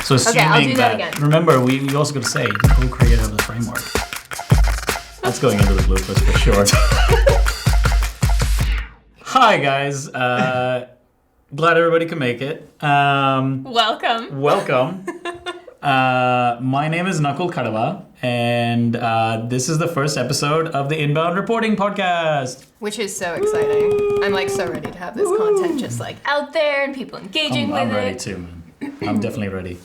So assuming Okay, I'll do that again. Remember, we also got to say the co-creator of the framework. That's going into the bloopers for sure. Hi guys, glad everybody can make it. Welcome. Welcome. My name is Nakul Kadava, and this is the first episode of the Inbound Reporting Podcast. Which is so exciting. I'm like so ready to have this content just like out there and people engaging with I'm it. ready too, man. I'm definitely ready.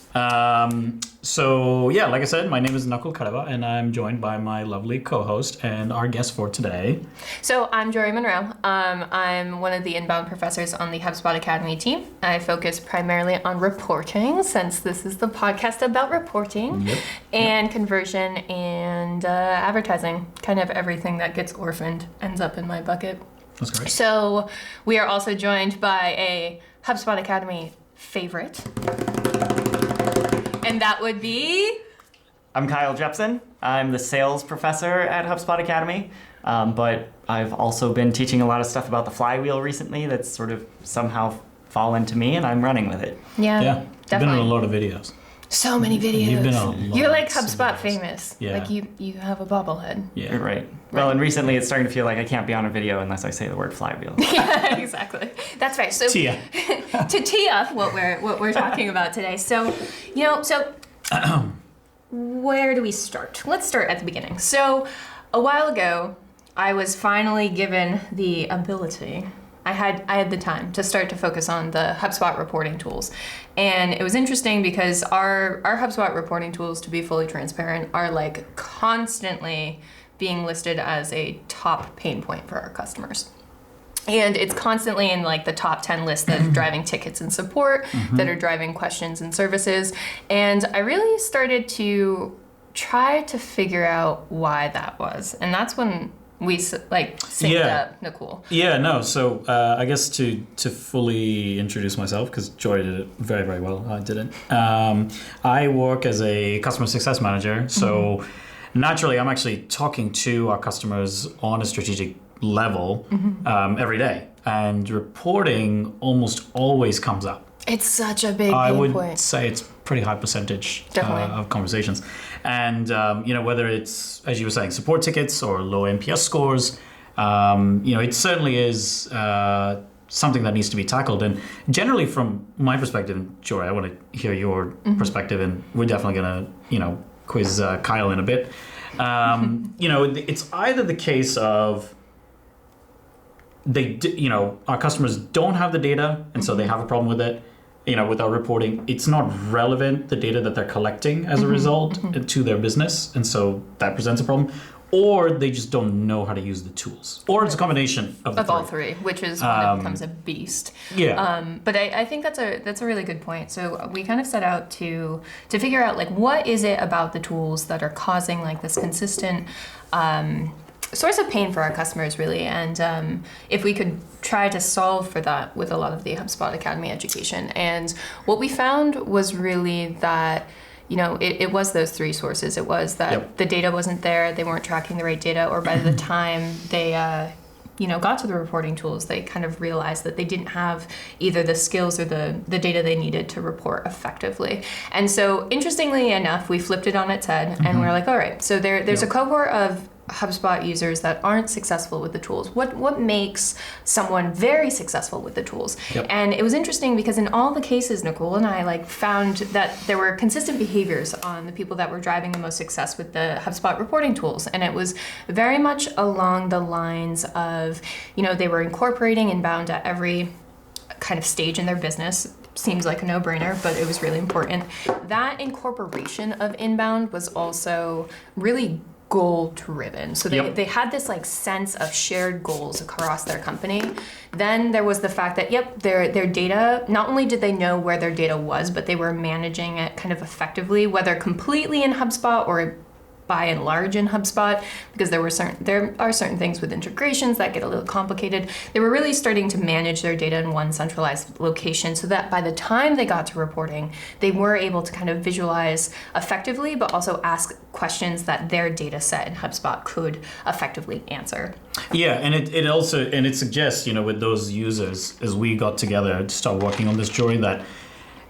So yeah, like I said, my name is Nakul Kadava, and I'm joined by my lovely co-host and our guest for today. So I'm Jory Monroe. I'm one of the inbound professors on the HubSpot Academy team. I focus primarily on reporting, since this is the podcast about reporting, and conversion and advertising. Kind of everything that gets orphaned ends up in my bucket. That's great. So we are also joined by a HubSpot Academy favorite. And that would be... I'm Kyle Jepson. I'm the sales professor at HubSpot Academy, but I've also been teaching a lot of stuff about the flywheel recently that's sort of somehow fallen to me, and I'm running with it. Yeah, You've been in a lot of videos. So many videos. You've been on You're like lots of HubSpot videos. famous. Yeah. Like you have a bobblehead. Yeah. You're right. Well, and recently it's starting to feel like I can't be on a video unless I say the word flywheel. Yeah, exactly. That's right. So Tia. to tee up what we're talking about today. So, where do we start? Let's start at the beginning. So, a while ago, I was finally given the ability. I had the time to start to focus on the HubSpot reporting tools. And it was interesting because our HubSpot reporting tools, to be fully transparent, are like constantly being listed as a top pain point for our customers. And it's constantly in like the top 10 list that are driving tickets and support, that are driving questions and services. And I really started to try to figure out why that was. And that's when we synced up Nakul. Yeah, no. So I guess to fully introduce myself, because Joy did it very, very well. I didn't. I work as a customer success manager. So naturally, I'm actually talking to our customers on a strategic level every day. And reporting almost always comes up. It's such a big pain I would point. say it's pretty high percentage Definitely. of conversations. And, whether it's, as you were saying, support tickets or low NPS scores, it certainly is something that needs to be tackled. And generally from my perspective, and Jory, I want to hear your perspective, and we're definitely going to, quiz Kyle in a bit. It's either the case of our customers don't have the data, and so they have a problem with it. With our reporting, it's not relevant, the data that they're collecting as a result to their business, and so that presents a problem. Or they just don't know how to use the tools. Or it's a combination of the all three, which is when it becomes a beast. Yeah. But I think that's a really good point. So we kind of set out to figure out like what is it about the tools that are causing like this consistent source of pain for our customers, really. And if we could try to solve for that with a lot of the HubSpot Academy education. And what we found was really that it was those three sources. It was that the data wasn't there, they weren't tracking the right data, or by the time they got to the reporting tools, they kind of realized that they didn't have either the skills or the data they needed to report effectively. And so interestingly enough, we flipped it on its head and we're like, all right, so there's a cohort of HubSpot users that aren't successful with the tools. What makes someone very successful with the tools? And it was interesting because in all the cases, Nakul and I found that there were consistent behaviors on the people that were driving the most success with the HubSpot reporting tools. And it was very much along the lines of, they were incorporating inbound at every kind of stage in their business. Seems like a no-brainer, but it was really important. That incorporation of inbound was also really goal-driven. So they had this sense of shared goals across their company. Then there was the fact that, their data, not only did they know where their data was, but they were managing it kind of effectively, whether completely in HubSpot or by and large in HubSpot, because there are certain things with integrations that get a little complicated. They were really starting to manage their data in one centralized location so that by the time they got to reporting, they were able to kind of visualize effectively, but also ask questions that their data set in HubSpot could effectively answer. Yeah, and it also, and it suggests, with those users, as we got together to start working on this, Jory, that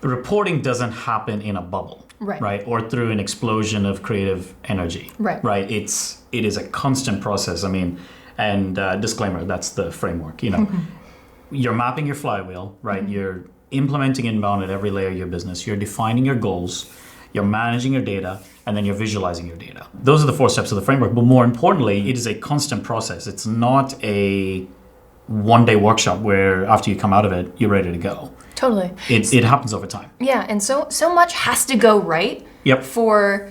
reporting doesn't happen in a bubble, Right. or through an explosion of creative energy, Right. It is a constant process. I mean, and disclaimer, that's the framework. You're mapping your flywheel, right? You're implementing inbound at every layer of your business. You're defining your goals. You're managing your data, and then you're visualizing your data. Those are the 4 steps of the framework. But more importantly, it is a constant process. It's not a one-day workshop where after you come out of it, you're ready to go. Totally. It happens over time. Yeah, and so much has to go right for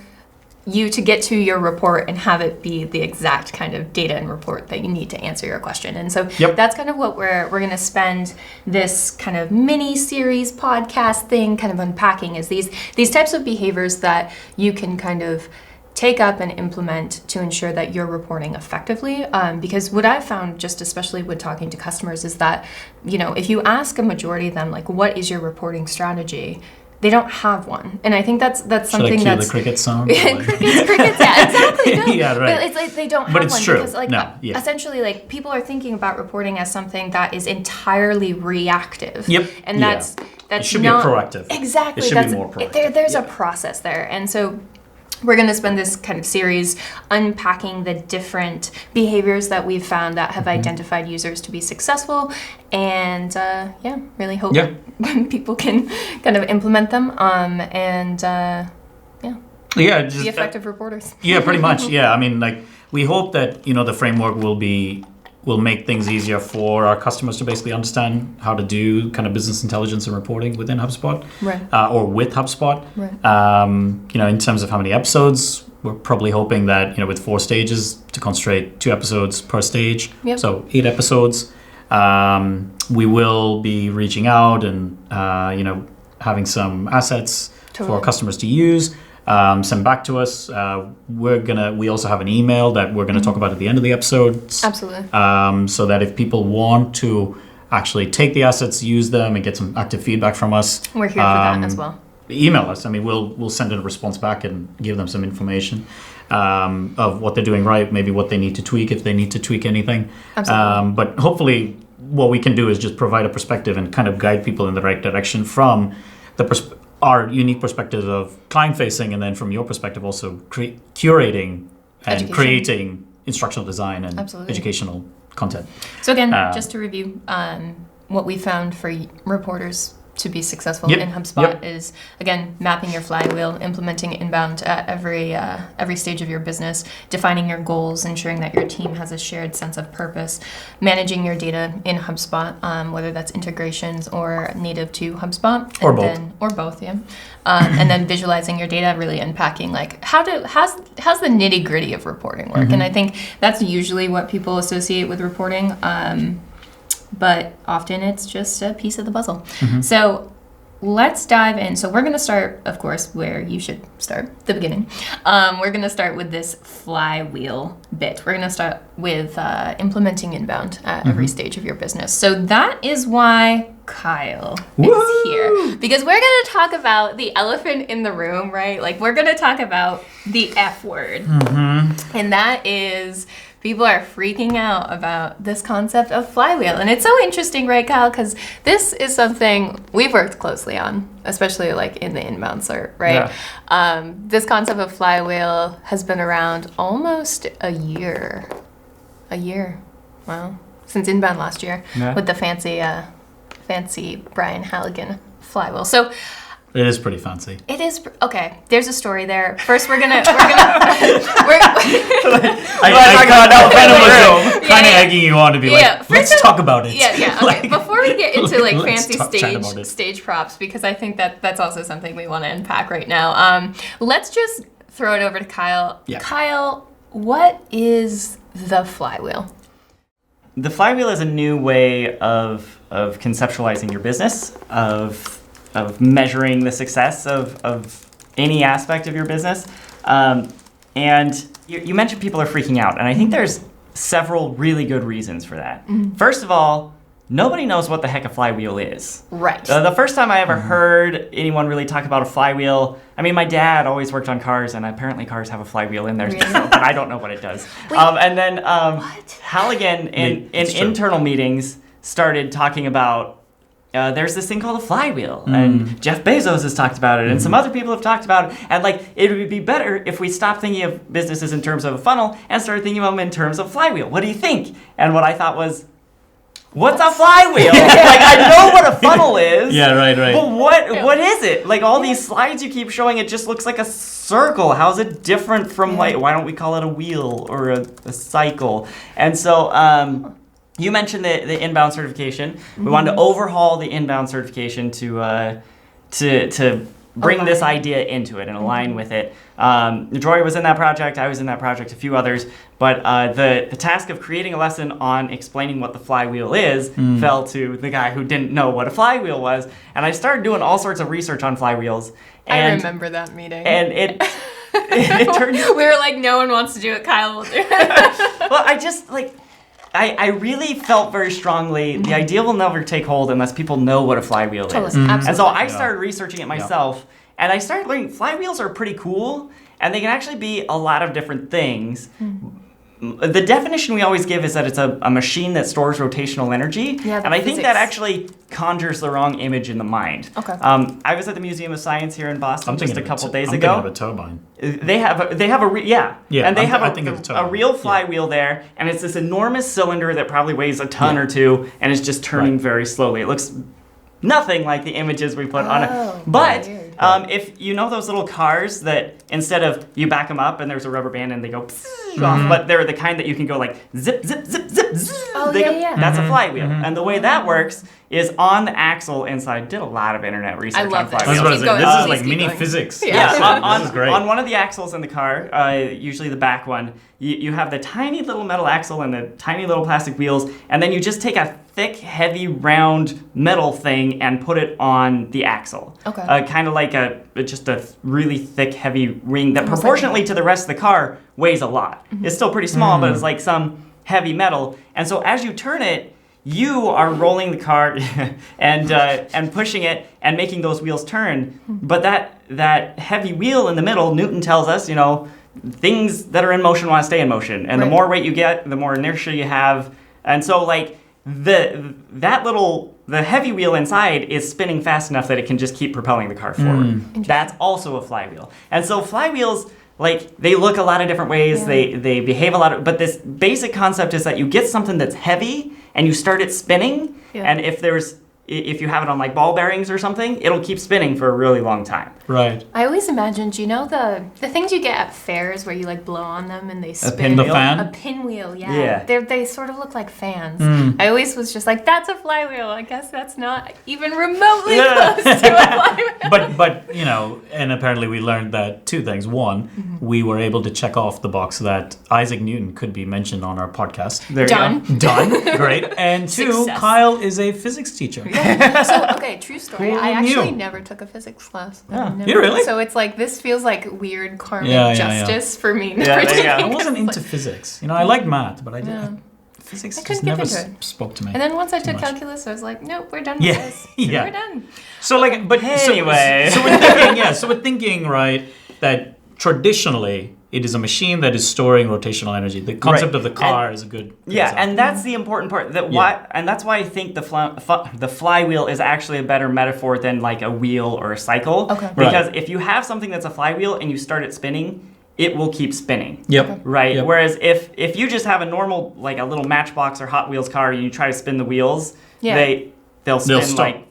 you to get to your report and have it be the exact kind of data and report that you need to answer your question. And so that's kind of what we're going to spend this kind of mini series podcast thing kind of unpacking, is these types of behaviors that you can kind of take up and implement to ensure that you're reporting effectively. Because what I've found, just especially with talking to customers, is that, if you ask a majority of them, like, what is your reporting strategy? They don't have one, and I think that's something Should I cue that's the cricket song? crickets, yeah, exactly. No. Yeah, right. But it's like they don't have But it's one true. because, like, essentially, like, people are thinking about reporting as something that is entirely reactive. Yep. And Yeah. that's It should not be proactive. Exactly. It should be more proactive. There's a process there, and so we're going to spend this kind of series unpacking the different behaviors that we've found that have identified users to be successful, and really hope people can kind of implement them Just be effective reporters. Yeah, pretty much. Yeah, I mean, like, we hope that the framework will make things easier for our customers to basically understand how to do kind of business intelligence and reporting within HubSpot, or with HubSpot. In terms of how many episodes, we're probably hoping that with 4 stages to concentrate 2 episodes per stage, so 8 episodes. We will be reaching out and having some assets for our customers to use. Send back to us. We also have an email that we're gonna talk about at the end of the episode. Absolutely. So that if people want to actually take the assets, use them, and get some active feedback from us, We're here for that as well. Email us. I mean, we'll send in a response back and give them some information of what they're doing right, maybe what they need to tweak if they need to tweak anything. Absolutely. But hopefully, what we can do is just provide a perspective and kind of guide people in the right direction from our unique perspective of client-facing, and then from your perspective also curating and creating instructional design and educational content. So again, just to review, what we found for reporters to be successful in HubSpot is, again, mapping your flywheel, implementing inbound at every stage of your business, defining your goals, ensuring that your team has a shared sense of purpose, managing your data in HubSpot, whether that's integrations or native to HubSpot, or both, and then visualizing your data, really unpacking like how's the nitty gritty of reporting work, and I think that's usually what people associate with reporting. But often it's just a piece of the puzzle. So let's dive in. So we're going to start, of course, where you should start, the beginning. We're going to start with this flywheel bit. We're going to start with implementing inbound at every stage of your business. So that is why Kyle is here. Because we're going to talk about the elephant in the room, right? Like, we're going to talk about the F word. And that is... people are freaking out about this concept of flywheel. And it's so interesting, right, Kyle? Because this is something we've worked closely on, especially like in the inbound cert, right? Yeah. This concept of flywheel has been around almost a year. Wow. Since inbound last year with the fancy Brian Halligan flywheel. So it is pretty fancy. It is okay. There's a story there. First, we're gonna. I kind of egging you on to be like, let's talk about it. Yeah. Okay. Before we get into like fancy stage props, because I think that's also something we want to unpack right now. Let's just throw it over to Kyle. Yeah. Kyle, what is the flywheel? The flywheel is a new way of conceptualizing your business, of measuring the success of any aspect of your business. And you mentioned people are freaking out, and I think there's several really good reasons for that. First of all, nobody knows what the heck a flywheel is. Right. The first time I ever heard anyone really talk about a flywheel, I mean, my dad always worked on cars, and apparently cars have a flywheel in there, but I don't know what it does. And then Halligan in internal meetings started talking about there's this thing called a flywheel, and Jeff Bezos has talked about it, and some other people have talked about it, and like it would be better if we stopped thinking of businesses in terms of a funnel and started thinking of them in terms of flywheel. What do you think? And what I thought was, what's a flywheel? Like, I know what a funnel is. Yeah, right. But what is it? Like, all these slides you keep showing, it just looks like a circle. How's it different from, like, why don't we call it a wheel or a cycle? And so, you mentioned the inbound certification. We wanted to overhaul the inbound certification to bring this idea into it and align with it. Joy was in that project, I was in that project, a few others, but the task of creating a lesson on explaining what the flywheel is fell to the guy who didn't know what a flywheel was. And I started doing all sorts of research on flywheels. I remember that meeting. And it turned... We were like, no one wants to do it, Kyle will do it. Well, I just, like... I really felt very strongly the idea will never take hold unless people know what a flywheel is. Absolutely. And so I started researching it myself, and I started learning flywheels are pretty cool, and they can actually be a lot of different things. The definition we always give is that it's a machine that stores rotational energy, and I think that actually conjures the wrong image in the mind. Okay. I was at the Museum of Science here in Boston just a couple days I'm ago. thinking of a turbine. They have a and they have I think it's a real flywheel there, and it's this enormous cylinder that probably weighs a ton or two, and is just turning very slowly. It looks nothing like the images we put on it. But if you know those little cars that instead of you back them up and there's a rubber band and they go off, but they're the kind that you can go like zip, zip, zip, zip, zip. Oh, That's a flywheel. And the way that works is on the axle inside. Did a lot of internet research I love on this. flywheels. This is like mini physics. Yeah. This is great. On one of the axles in the car, usually the back one, you have the tiny little metal axle and the tiny little plastic wheels, and then you just take a thick, heavy, round metal thing and put it on the axle. Okay. Kind of like just a really thick, heavy ring that proportionately to the rest of the car weighs a lot. It's still pretty small, but it's like some heavy metal. And so as you turn it, you are rolling the car and pushing it and making those wheels turn. But that heavy wheel in the middle, Newton tells us, things that are in motion want to stay in motion. And the more weight you get, the more inertia you have. And so like the heavy wheel inside is spinning fast enough that it can just keep propelling the car forward. That's also a flywheel. And so flywheels, like, they look a lot of different ways. They behave a lot but this basic concept is that you get something that's heavy and you start it spinning, and if you have it on like ball bearings or something, it'll keep spinning for a really long time. Right. I always imagined, the things you get at fairs where you like blow on them and they spin? A pinwheel? The fan? A pinwheel, yeah. They sort of look like fans. I always was just like, that's a flywheel. I guess that's not even remotely close to a flywheel. But and apparently we learned that two things. One, we were able to check off the box that Isaac Newton could be mentioned on our podcast. There Done. you go. Done. Great. And two, Success. Kyle is a physics teacher. So, okay, true story. Who I actually knew? never took a physics class. You really? So it's like, this feels like weird karmic Yeah. justice for me. Never there you taking go. I a wasn't into class. physics. I liked math, but physics I just couldn't get never into it. spoke to me. And then once I took much. calculus, I was like, nope, we're done with Yeah, this. yeah. We're done. So like, but Anyway. so we're thinking, so we're thinking, right, that traditionally it is a machine that is storing rotational energy. The concept of the car is a good example. And that's the important part. And that's why I think the flywheel is actually a better metaphor than like a wheel or a cycle. Okay. Because if you have something that's a flywheel and you start it spinning, it will keep spinning. Yep. Right. Yep. Whereas if you just have a normal, like a little Matchbox or Hot Wheels car and you try to spin the wheels, they'll spin stop. like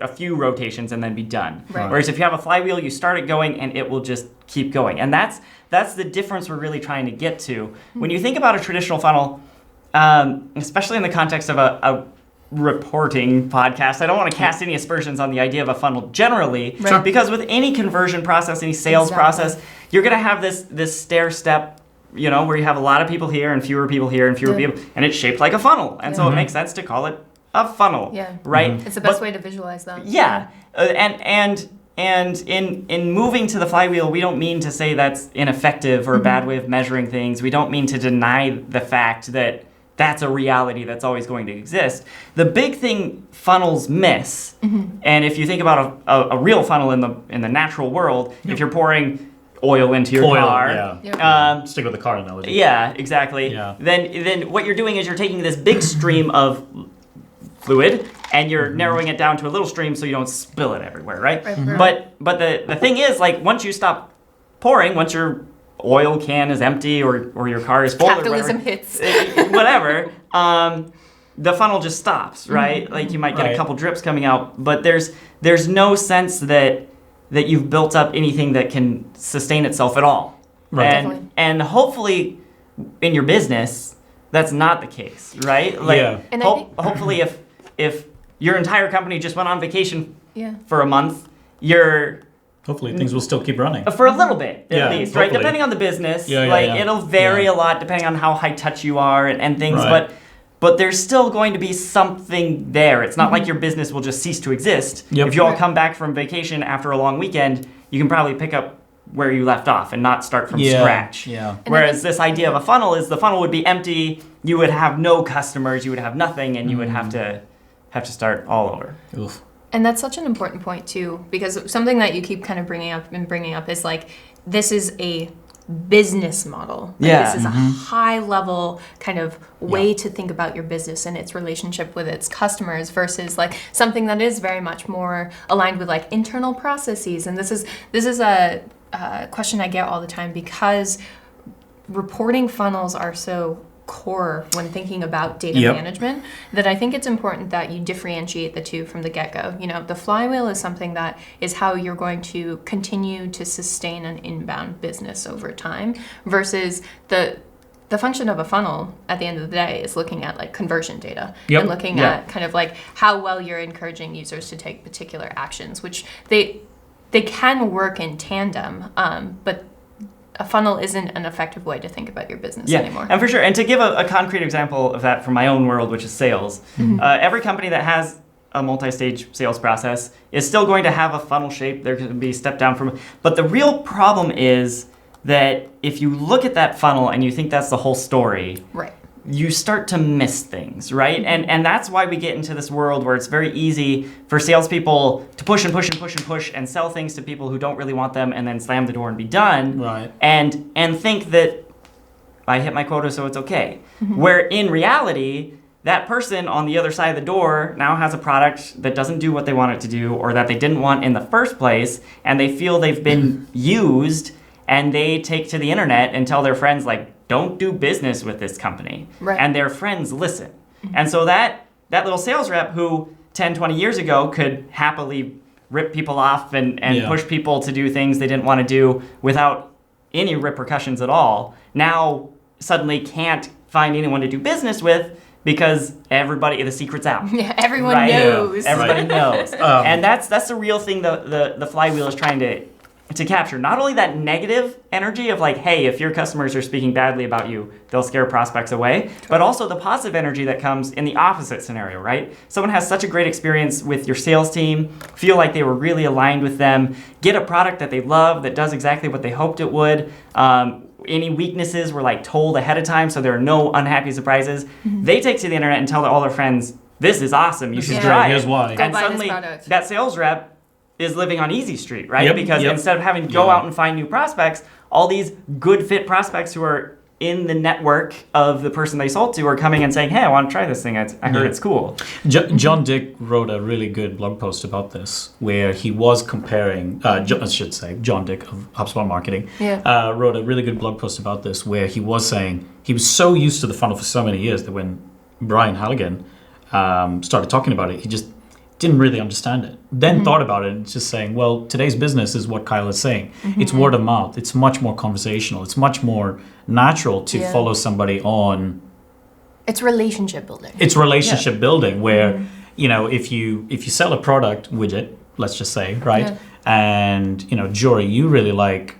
a few rotations and then be done. Right. Whereas if you have a flywheel, you start it going and it will just keep going. And that's the difference we're really trying to get to. When you think about a traditional funnel, especially in the context of a reporting podcast, I don't want to cast any aspersions on the idea of a funnel generally, Right. because with any conversion process, any sales process, you're going to have this stair step, where you have a lot of people here and fewer people here and fewer people, and it's shaped like a funnel. And so it makes sense to call it a funnel, Yeah. right? It's the best way to visualize that. Yeah, and in moving to the flywheel, we don't mean to say that's ineffective or a bad way of measuring things. We don't mean to deny the fact that that's a reality that's always going to exist. The big thing funnels miss, and if you think about a real funnel in the natural world, if you're pouring oil into your car, stick with the car analogy. yeah, exactly. Yeah. Then what you're doing is you're taking this big stream of fluid, and you're narrowing it down to a little stream so you don't spill it everywhere, right? Right. But the thing is, like, once you stop pouring, once your oil can is empty or your car is full, Capitalism or hits. whatever, the funnel just stops, right? Like you might get a Right. couple drips coming out, but there's no sense that you've built up anything that can sustain itself at all. Right. Definitely. And hopefully in your business, that's not the case, right? Like Yeah. And I think- hopefully if your entire company just went on vacation Yeah. for a month, you're Hopefully things will still keep running. for a little bit at Yeah, least, right? hopefully. Depending on the business, Yeah, yeah, like yeah. it'll vary Yeah. a lot depending on how high touch you are and things, Right. but there's still going to be something there. It's not like your business will just cease to exist. Yep. If you all Right. come back from vacation after a long weekend, you can probably pick up where you left off and not start from Yeah. scratch. Yeah. And I Whereas think- this idea of a funnel is the funnel would be empty, you would have no customers, you would have nothing, and you would have to start all over. Oof. And that's such an important point too, because something that you keep kind of bringing up is like, this is a business model. Like, Yeah. This is a high level kind of way to think about your business and its relationship with its customers versus like something that is very much more aligned with like internal processes. And this is a question I get all the time because reporting funnels are so core when thinking about data Yep. management that I think it's important that you differentiate the two from the get-go. You know, the flywheel is something that is how you're going to continue to sustain an inbound business over time versus the function of a funnel at the end of the day is looking at like conversion data Yep. and looking Yeah. at kind of like how well you're encouraging users to take particular actions, which they can work in tandem, but a funnel isn't an effective way to think about your business anymore. And for sure. And to give a concrete example of that from my own world, which is sales, every company that has a multi-stage sales process is still going to have a funnel shape. There can be step down from, but the real problem is that if you look at that funnel and you think that's the whole story, Right. you start to miss things, right? And that's why we get into this world where it's very easy for salespeople to push and push and push and push and sell things to people who don't really want them and then slam the door and be done. Right. And think that I hit my quota, so it's okay. Where in reality, that person on the other side of the door now has a product that doesn't do what they want it to do or that they didn't want in the first place, and they feel they've been used, and they take to the internet and tell their friends, like, don't do business with this company. Right. And their friends listen. And so that little sales rep who 10, 20 years ago could happily rip people off and Yeah. push people to do things they didn't want to do without any repercussions at all, now suddenly can't find anyone to do business with because the secret's out. Yeah, everyone Right? knows. Everybody knows. Um, And that's the real thing the flywheel is trying to capture. Not only that negative energy of like, hey, if your customers are speaking badly about you, they'll scare prospects away, but also the positive energy that comes in the opposite scenario, right? Someone has such a great experience with your sales team, feel like they were really aligned with them, get a product that they love that does exactly what they hoped it would. Any weaknesses were like told ahead of time, so there are no unhappy surprises. They take to the internet and tell all their friends, this is awesome, you should is try great, it. here's why. Go And buy this suddenly product. that sales rep is living on easy street, right? Yep, Because yep. instead of having to go Yeah. out and find new prospects, all these good fit prospects who are in the network of the person they sold to are coming and saying, hey, I want to try this thing. I heard Yeah. it's cool. John Dick wrote a really good blog post about this, where he was comparing. I should say, John Dick of HubSpot Marketing wrote a really good blog post about this, where he was saying he was so used to the funnel for so many years that when Brian Halligan started talking about it, he just didn't really understand it. Then thought about it and just saying, well, today's business is what Kyle is saying. It's word of mouth. It's much more conversational. It's much more natural to Yeah. follow somebody on. It's relationship building. It's relationship building where, you know, if you sell a product widget, let's just say, right? Yeah. And, you know, Jory, you really like,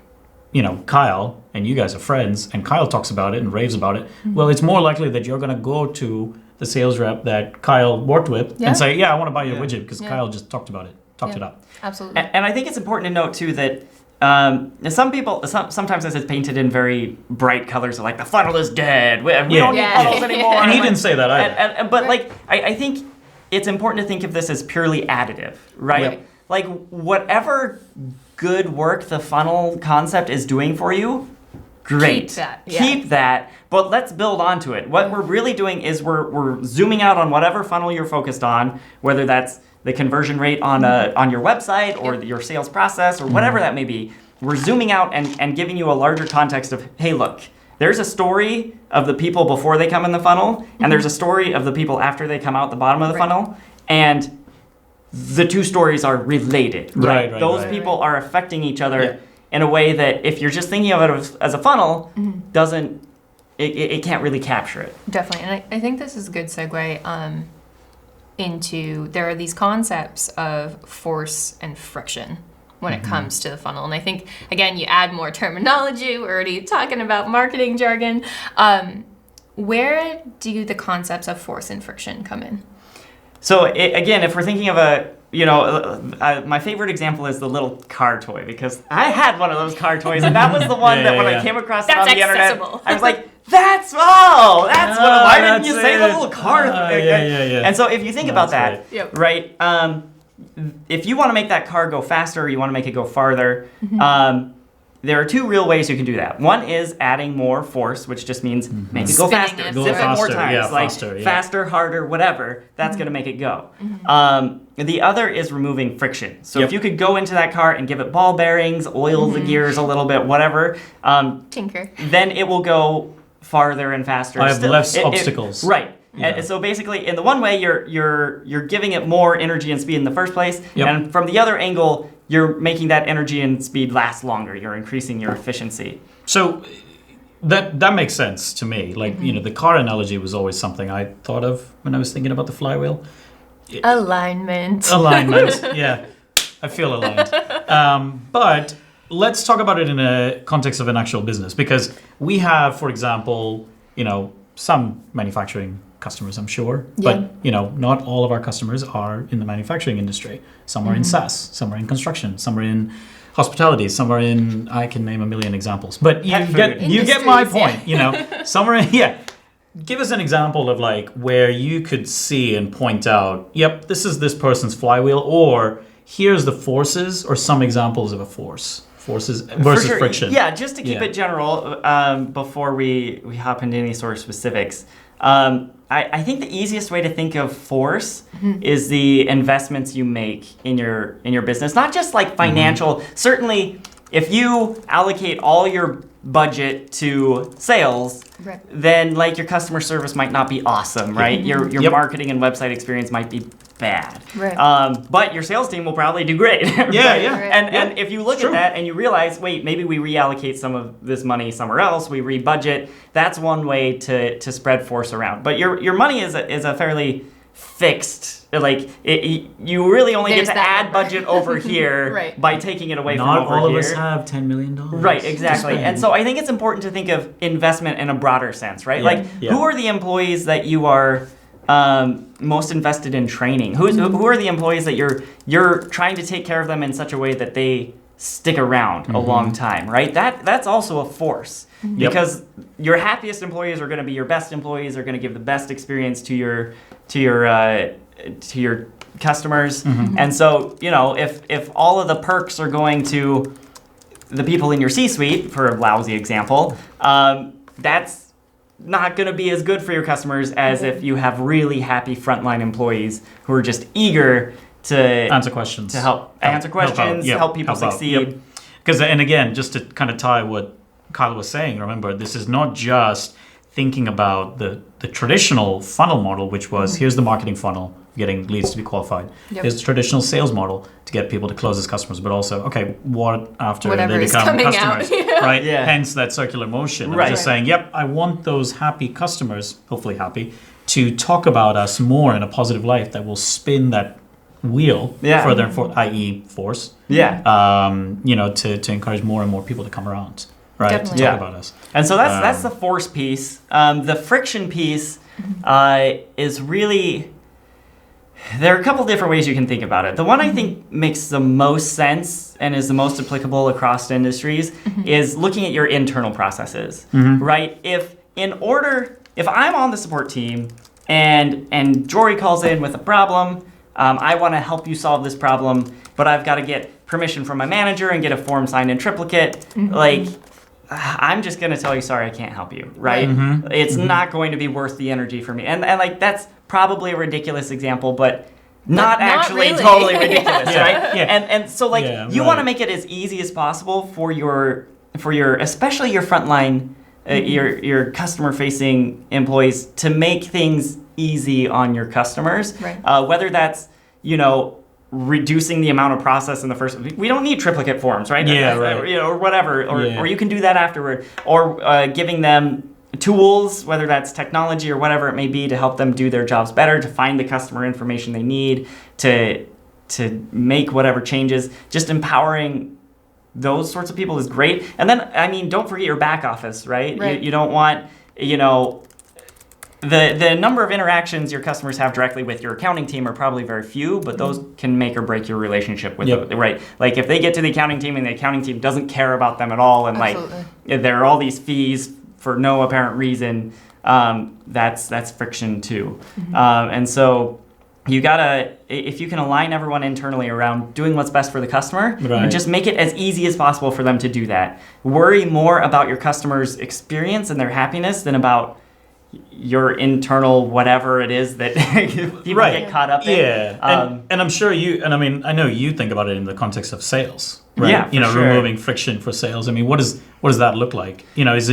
you know, Kyle, and you guys are friends, and Kyle talks about it and raves about it. Well, it's more likely that you're going to go to the sales rep that Kyle worked with Yeah. and say, yeah, I want to buy your Yeah. widget because Yeah. Kyle just talked about it, talked it up. Absolutely. And I think it's important to note too that some people, sometimes this is painted in very bright colors, like the funnel is dead. We don't need Yeah. funnels anymore. And he like- didn't say that either. But Right. like, I think it's important to think of this as purely additive, right? Right. Like whatever good work the funnel concept is doing for you, great. Keep that, yeah. Keep that, but let's build onto it. What we're really doing is we're zooming out on whatever funnel you're focused on, whether that's the conversion rate on your website or Yep. your sales process or whatever that may be. We're zooming out and giving you a larger context of, hey, look, there's a story of the people before they come in the funnel, and there's a story of the people after they come out the bottom of the Right. funnel, and the two stories are related. Right, Those right. people are affecting each other Yeah. in a way that if you're just thinking of it as a funnel, doesn't it can't really capture it. Definitely, and I think this is a good segue into there are these concepts of force and friction when it comes to the funnel, and I think again you add more terminology. We're already talking about marketing jargon. Where do the concepts of force and friction come in? So again, if we're thinking of my favorite example is the little car toy, because I had one of those car toys, and that was the one that when I came across it That's on the accessible. internet, I was like, that's why didn't you that's say the it. little car? Yeah. And so if you think No, about that's that, Yep. right? If you want to make that car go faster, or you want to make it go farther, there are two real ways you can do that. One is adding more force, which just means make it go Spinning faster, it. Go zip it more faster, times, yeah, like faster, yeah. faster, harder, whatever. That's going to make it go. The other is removing friction. So Yep. if you could go into that car and give it ball bearings, oil the gears a little bit, whatever, Tinker. then it will go farther and faster. I have less obstacles. Right. Yeah. And so basically, in the one way, you're giving it more energy and speed in the first place, Yep. and from the other angle, you're making that energy and speed last longer. You're increasing your efficiency. So that makes sense to me. Like, the car analogy was always something I thought of when I was thinking about the flywheel. Alignment. Alignment. Yeah, I feel aligned. But let's talk about it in a context of an actual business, because we have, for example, some manufacturing customers, I'm sure, Yeah. but not all of our customers are in the manufacturing industry. Some are in SaaS, some are in construction, some are in hospitality, some are in, I can name a million examples, but you Pet get food. you get my Industries, point. Some are in, yeah. Give us an example of like where you could see and point out, yep, this is this person's flywheel, or here's the forces, or some examples of a forces For versus sure. friction. Yeah, just to keep Yeah. it general, before we hop into any sort of specifics, I think the easiest way to think of force is the investments you make in your business, not just like financial. Certainly, if you allocate all your budget to sales, Right. then like your customer service might not be awesome, right? Your Yep. marketing and website experience might be bad. Right. But your sales team will probably do great. Yeah, right? yeah. Right. And if you look It's at true. that and you realize, wait, maybe we reallocate some of this money somewhere else, we rebudget, that's one way to spread force around. But your money is a fairly fixed, like you really only There's get to that add number. budget over here Right. by taking it away Not from over all here. of us have $10 million. Right, exactly. to And spend. so I think it's important to think of investment in a broader sense, right? Yeah, Like, yeah. who are the employees that you are most invested in training? Who are the employees that you're trying to take care of them in such a way that they stick around a long time, right? That's also a force. Yep. Because your happiest employees are going to be your best employees, are going to give the best experience to your customers. And so, if all of the perks are going to the people in your C-suite, for a lousy example, that's not going to be as good for your customers as if you have really happy frontline employees who are just eager to Answer questions. help answer questions, Yep, help people out. succeed. Yep. Because, and again, just to kind of tie what Kyle was saying, remember, this is not just thinking about the traditional funnel model, which was here's the marketing funnel, getting leads to be qualified. Yep. Here's the traditional sales model to get people to close as customers, but also, okay, what after Whatever they is become coming customers, out, yeah. right? Yeah. Hence that circular motion. Right. Of just saying, yep, I want those happy customers, hopefully happy, to talk about us more in a positive light that will spin that wheel Yeah. further and forth, i.e. force, Yeah. to encourage more and more people to come around, right? Definitely. To talk Yeah. about us. And so that's the force piece. The friction piece is really, there are a couple different ways you can think about it. The one I think makes the most sense and is the most applicable across industries is looking at your internal processes, right? If I'm on the support team and Jory calls in with a problem, I want to help you solve this problem, but I've got to get permission from my manager and get a form signed in triplicate. Like, I'm just going to tell you, sorry, I can't help you, right? Mm-hmm. It's not going to be worth the energy for me. And like, that's probably a ridiculous example, but not actually really. totally ridiculous, Yeah. right? Yeah. And so like, Yeah, you right. want to make it as easy as possible for your especially your frontline, your customer facing employees to make things easy on your customers. Right. Whether that's, reducing the amount of process in the first, we don't need triplicate forms, right? Yeah, right. Or whatever, Yeah. or you can do that afterward, or giving them tools, whether that's technology or whatever it may be, to help them do their jobs better, to find the customer information they need, to make whatever changes. Just empowering those sorts of people is great. And then, I mean, don't forget your back office, right? Right. You don't want, the number of interactions your customers have directly with your accounting team are probably very few, but those can make or break your relationship with Yep. them, right? Like if they get to the accounting team and the accounting team doesn't care about them at all, and Absolutely. like there are all these fees for no apparent reason, that's friction too. And so you gotta, if you can align everyone internally around doing what's best for the customer, Right. and just make it as easy as possible for them to do that. Worry more about your customers' experience and their happiness than about your internal whatever it is that people Right. get caught up in. Yeah, Um, and I'm sure I know you think about it in the context of sales, right? Yeah, for sure. Removing friction for sales. I mean, what does that look like? Is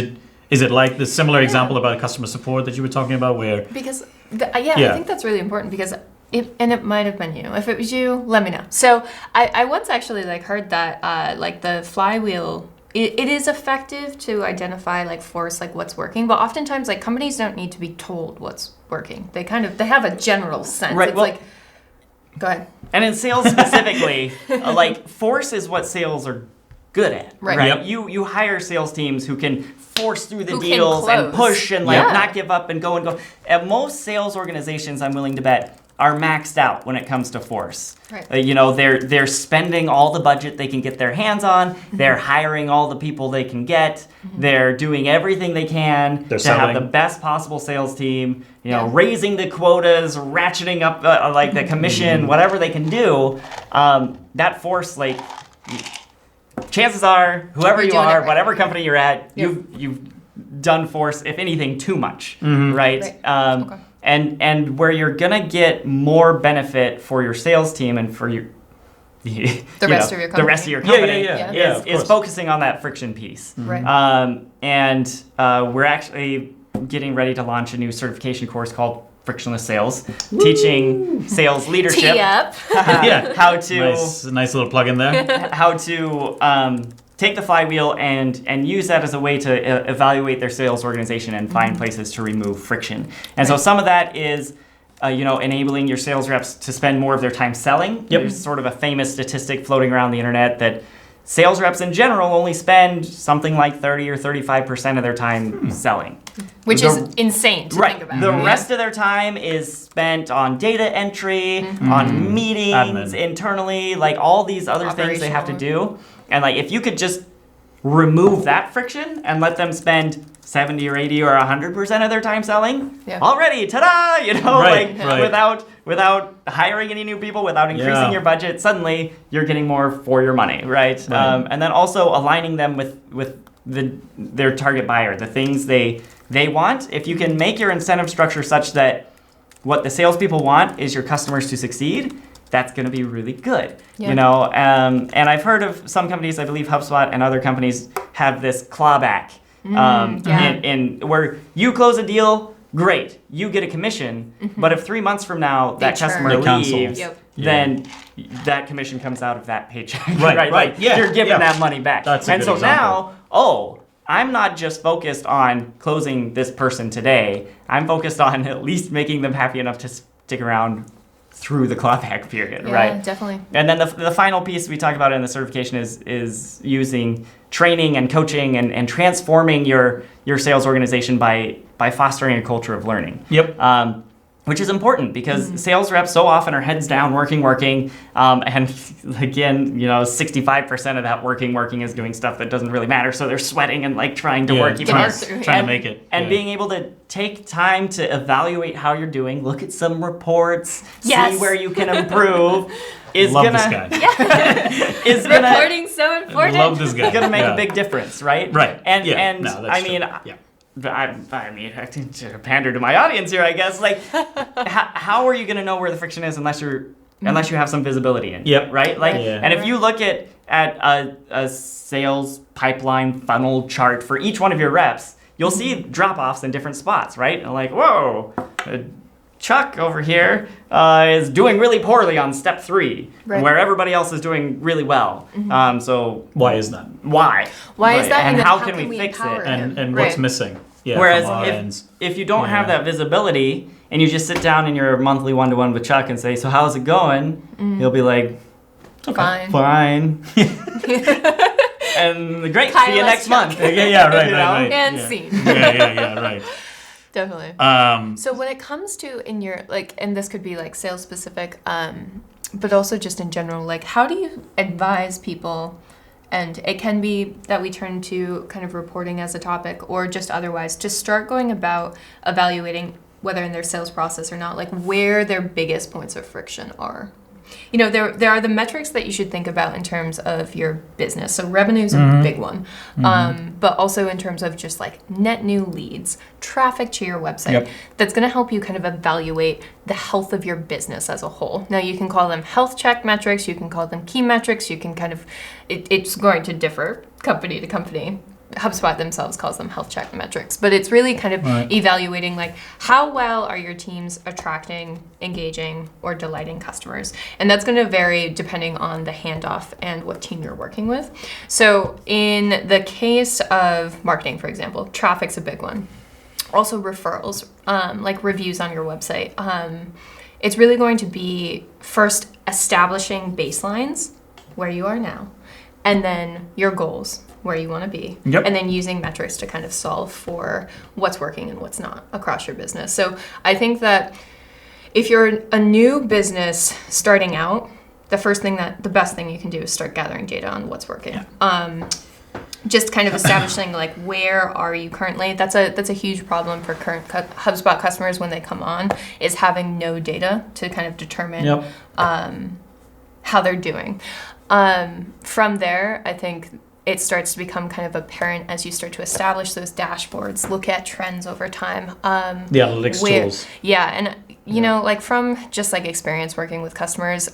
it like the similar example about customer support that you were talking about, where Because Yeah. I think that's really important because it might have been you. If it was you, let me know. So I once actually heard that like the flywheel. It is effective to identify what's working, but oftentimes companies don't need to be told what's working. They have a general sense. Right, It's well- go ahead. And in sales specifically, force is what sales are good at, Right. Yep. You hire sales teams who can force through the Who can deals and close. push and Yeah. not give up and go. And most sales organizations, I'm willing to bet, are maxed out when it comes to force. Right. They're spending all the budget they can get their hands on. They're hiring all the people they can get. They're doing everything they can They're to have selling. the best possible sales team. Yeah. Raising the quotas, ratcheting up the commission, whatever they can do. That force, chances are, whoever You're you doing it are, right. whatever company you're at, Yep. you've done force, if anything, too much, Mm-hmm. right? Right. Okay. And where you're gonna get more benefit for your sales team and for your The rest of your the rest of your Yeah, company yeah. Yeah, of is course. focusing on that friction piece. Right. And we're actually getting ready to launch a new certification course called Frictionless Sales, teaching sales leadership, Tee up. Yeah. how to nice little plug in there. how to take the flywheel and use that as a way to evaluate their sales organization and find places to remove friction. And so some of that is enabling your sales reps to spend more of their time selling. Yep. There's sort of a famous statistic floating around the internet that sales reps in general only spend something like 30 or 35% of their time selling. Which The- is insane to think about. The Yeah. rest of their time is spent on data entry, on meetings Admin. internally, all these other things they have to do. And if you could just remove that friction and let them spend 70 or 80 or 100% of their time selling, Yeah. already, ta-da, Right, right. without hiring any new people, without increasing Yeah. your budget, suddenly you're getting more for your money, right? Right. And then also aligning them with their target buyer, the things they want. If you can make your incentive structure such that what the salespeople want is your customers to succeed, that's going to be really good. Yeah. And I've heard of some companies, I believe HubSpot and other companies have this clawback yeah. in where you close a deal, great, you get a commission, but if 3 months from now They that churn. customer They cancel. leaves, Yep. then that commission comes out of that paycheck. Right, yeah, You're giving yeah. that money back. That's a and good so example. now, I'm not just focused on closing this person today. I'm focused on at least making them happy enough to stick around through the clawback period, Yeah, right? definitely. And then the final piece we talk about in the certification is using training and coaching and transforming your sales organization by fostering a culture of learning. Yep. Which is important because sales reps so often are heads down, working, and again, 65% of that working is doing stuff that doesn't really matter. So they're sweating and trying to work even Getting harder. through, Trying And- to make it. And yeah. being able to take time to evaluate how you're doing, look at some reports, Yes. see where you can improve, is Love gonna this guy. is gonna Reporting's so important. Love this guy. gonna make Yeah. a big difference, right? Right. And Yeah. and No, that's I mean, true. Yeah. I mean, to pander to my audience here, I guess. Like, how are you gonna know where the friction is unless you have some visibility in it, Yep. right? Like, Yeah. and if you look at a sales pipeline funnel chart for each one of your reps, you'll see drop-offs in different spots, right? And like, whoa, Chuck over here is doing really poorly on step 3, Right. where everybody else is doing really well. So Why is that? why? Why is that? And then how can we fix empower it? him? And Right. what's missing? Yeah. Whereas from our ends. if you don't have Yeah. that visibility and you just sit down in your monthly one-to-one with Chuck and say, so how's it going? He'll be like, Fine. fine. And great, see you Kyle next S. month. Yeah, right, You right, know? right. And yeah. scene. Yeah, right. Definitely. Um, So when it comes to in your like, and this could be like sales specific, but also just in general, like how do you advise people? And it can be that we turn to kind of reporting as a topic, or just otherwise, to start going about evaluating whether in their sales process or not, like where their biggest points of friction are. You know, there are the metrics that you should think about in terms of your business. So revenue is a big one, but also in terms of just like net new leads, traffic to your website. Yep. That's going to help you kind of evaluate the health of your business as a whole. Now, you can call them health check metrics, you can call them key metrics, you can kind of, it's going to differ company to company. HubSpot themselves calls them health check metrics, but it's really kind of Right. evaluating like how well are your teams attracting, engaging, or delighting customers. And that's going to vary depending on the handoff and what team you're working with. So in the case of marketing, for example, traffic's a big one. Also referrals, like reviews on your website. It's really going to be first establishing baselines where you are now, and then your goals, where you want to be, Yep. and then using metrics to kind of solve for what's working and what's not across your business. So I think that if you're a new business starting out, the best thing you can do is start gathering data on what's working. Just kind of establishing like where are you currently. That's a huge problem for current HubSpot customers when they come on, is having no data to kind of determine Yep. how they're doing. From there, I think it starts to become kind of apparent as you start to establish those dashboards, look at trends over time. The analytics tools. Yeah, and you know, like from just like experience working with customers,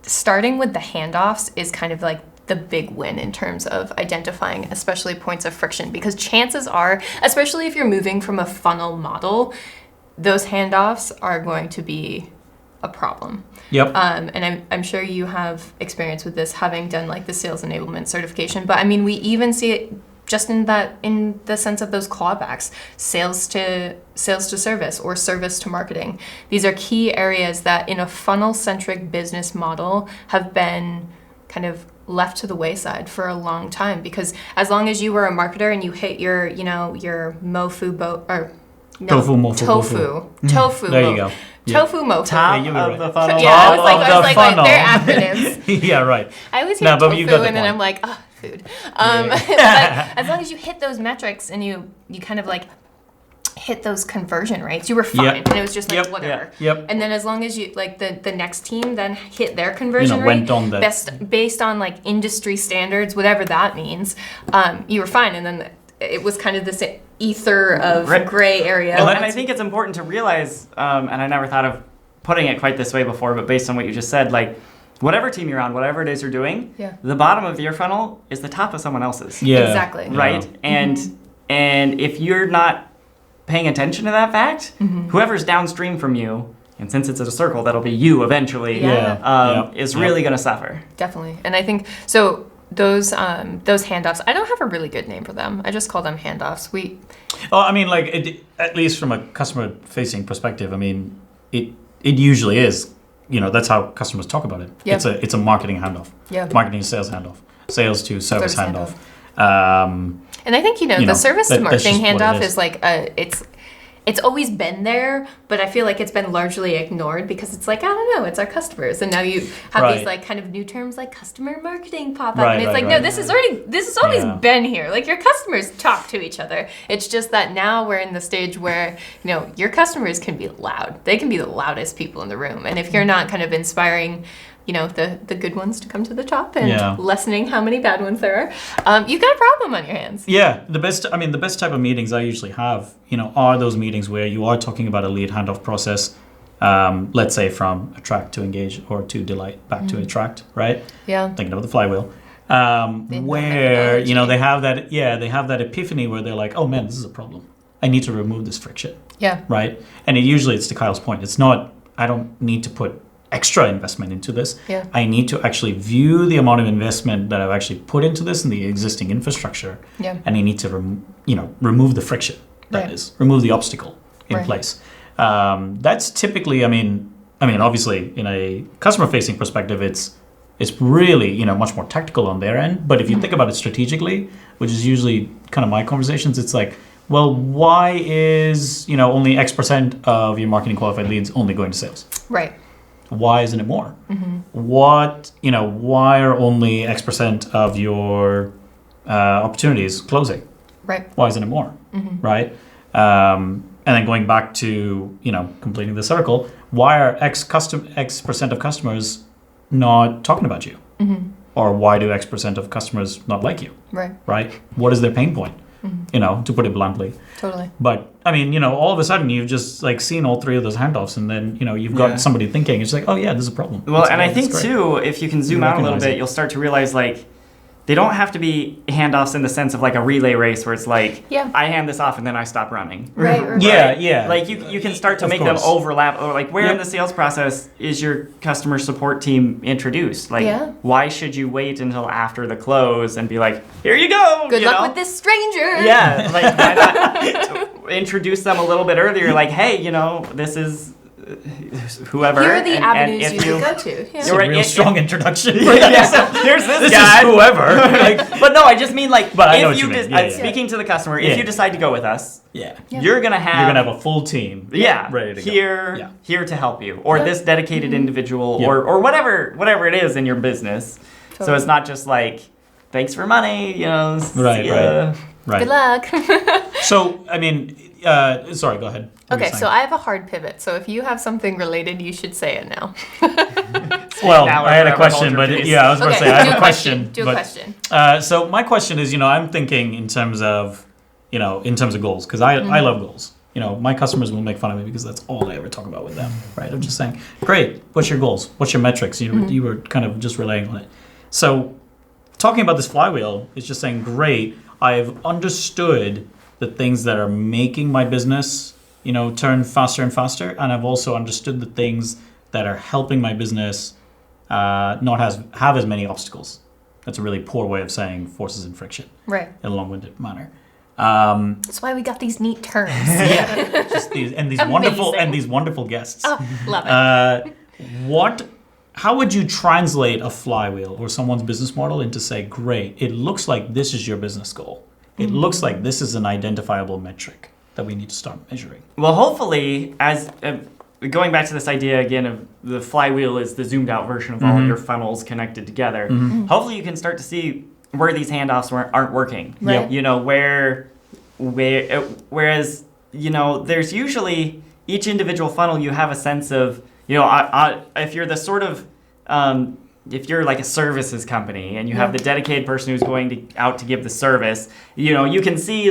starting with the handoffs is kind of like the big win in terms of identifying especially points of friction, because chances are, especially if you're moving from a funnel model, those handoffs are going to be a problem. Yep. And I'm sure you have experience with this, having done like the sales enablement certification. But I mean, we even see it just in the sense of those clawbacks, sales to service or service to marketing. These are key areas that in a funnel-centric business model have been kind of left to the wayside for a long time, because as long as you were a marketer and you hit your tofu There you go. Yeah. Tofu mofo. Top Yeah, you were of right. the funnel. Yeah, I was Top like, of I the was like, funnel. they're acronyms. Yeah, right. I always No, hear but tofu you got the and then point. I'm like, oh, food. But as long as you hit those metrics and you kind of like hit those conversion rates, you were fine. Yep. And it was just like, Yep. whatever. Yep. And then as long as you, like the next team then hit their conversion rate, went on that. based on like industry standards, whatever that means, you were fine. And then it was kind of this ether of Right. gray area. Well, and I think it's important to realize, and I never thought of putting it quite this way before, but based on what you just said, like whatever team you're on, whatever it is you're doing, Yeah. the bottom of your funnel is the top of someone else's. Yeah. Exactly. Right? And if you're not paying attention to that fact, whoever's downstream from you, and since it's a circle, that'll be you eventually, Yeah. is really going to suffer. Definitely. And I think so those handoffs, I don't have a really good name for them. I just call them handoffs. Oh, I mean, like at least from a customer-facing perspective, I mean, it usually is. You know, that's how customers talk about it. Yeah. It's a marketing handoff. Yeah. Marketing to sales handoff. Sales to service Service handoff. And I think, the know, service to that's marketing just what it handoff is. is like it's always been there, but I feel like it's been largely ignored because it's like, I don't know, it's our customers. And now you have Right. these like kind of new terms like customer marketing pop up. Right, and it's right, like, right. no, this has always Yeah. been here. Like your customers talk to each other. It's just that now we're in the stage where, your customers can be loud. They can be the loudest people in the room. And if you're not kind of inspiring the good ones to come to the top and Yeah. lessening how many bad ones there are, you've got a problem on your hands. Yeah, the best type of meetings I usually have, are those meetings where you are talking about a lead handoff process, let's say from attract to engage or to delight back to attract, right? Yeah. Thinking about the flywheel, where they have that epiphany where they're like, oh man, this is a problem. I need to remove this friction, Yeah. right? And it's to Kyle's point. It's not. I don't need to put extra investment into this. Yeah. I need to actually view the amount of investment that I've actually put into this in the existing infrastructure. Yeah. And I need to remove the friction. That Right. is, remove the obstacle in Right. place. That's typically, obviously, in a customer-facing perspective, it's really much more tactical on their end. But if you think about it strategically, which is usually kind of my conversations, it's like, well, why is only X% of your marketing qualified leads only going to sales? Right. Why isn't it more? Why are only X% of your opportunities closing? Right. Why isn't it more? Right? And then going back to, completing the circle, why are X% of customers not talking about you? Or why do X% of customers not like you? Right. Right? What is their pain point? To put it bluntly. Totally. But all of a sudden you've just seen all three of those handoffs, and then you've got somebody thinking, it's like, oh yeah, this is a problem. Well, and I That's think great. too, if you can zoom out a little recognize bit, it. you'll start to realize they don't have to be handoffs in the sense of like a relay race where it's like Yeah. I hand this off and then I stop running. Right. Yeah. Like you can start to Of make course. them overlap, or like where in Yep. the sales process is your customer support team introduced? Like Yeah. why should you wait until after the close and be like, here you go. Good you luck know? with this stranger. Yeah, like why not introduce them a little bit earlier? Like, hey, this is whoever. Here are the and avenues if you could go to. Yeah. It's You're a right, real strong introduction. yeah, so here's this This guy. is whoever. But no, I just mean like, But I know if what you you mean. just, Yeah, yeah. speaking to the customer, Yeah. if you decide to go with us, Yeah. you're gonna have You're gonna have a full team. yeah, ready to go. here Yeah. here to help you, or Yeah. this dedicated individual, Yeah. or whatever it is in your business. So Totally. it's not just like, thanks for money, see Right, ya. Right. Good luck. So sorry, go ahead. What were Okay, you so saying? I have a hard pivot. So if you have something related, you should say it now. Well, now or I had a forever question, hold but your peace. yeah, I was going to Okay, say I do have a question. Do a but, question. So my question is, I'm thinking in terms of goals, because I love goals. My customers will make fun of me because that's all I ever talk about with them, right? I'm just saying, great, what's your goals? What's your metrics? You were kind of just relaying on it. So talking about this flywheel is just saying, great, I've understood the things that are making my business, turn faster and faster, and I've also understood the things that are helping my business not have as many obstacles. That's a really poor way of saying forces and friction Right. in a long-winded manner. That's why we got these neat terms. Yeah, just these Amazing. wonderful guests. Oh, love it. How would you translate a flywheel or someone's business model into say, great, it looks like this is your business goal. It looks like this is an identifiable metric that we need to start measuring. Well, hopefully, as going back to this idea again of the flywheel is the zoomed out version of all of your funnels connected together. Hopefully, you can start to see where these handoffs aren't working. Right. Whereas there's usually each individual funnel you have a sense of if you're the sort of if you're like a services company and you have the dedicated person who's going out to give the service, you can see,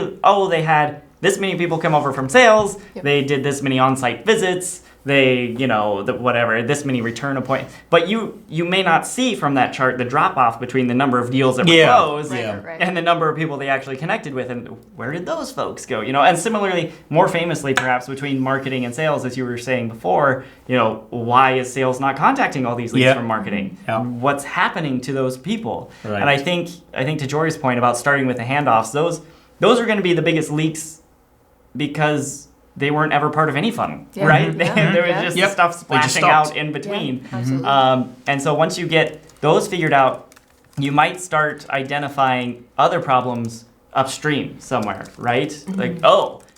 they had this many people come over from sales, Yep. they did this many on-site visits, they, this many return appointments. But you may not see from that chart the drop-off between the number of deals that were Yeah. closed Right, Yeah. right, right. and the number of people they actually connected with, and where did those folks go? And similarly, more famously perhaps between marketing and sales, as you were saying before, why is sales not contacting all these leads Yeah. from marketing? Yeah. What's happening to those people? Right. And I think to Jory's point about starting with the handoffs, those are going to be the biggest leaks because they weren't ever part of any funnel, Yeah. right? Yeah. There was Yeah. just Yep. stuff They just splashing stopped. out in between. Yeah, absolutely. And so once you get those figured out, you might start identifying other problems upstream somewhere, right? Like,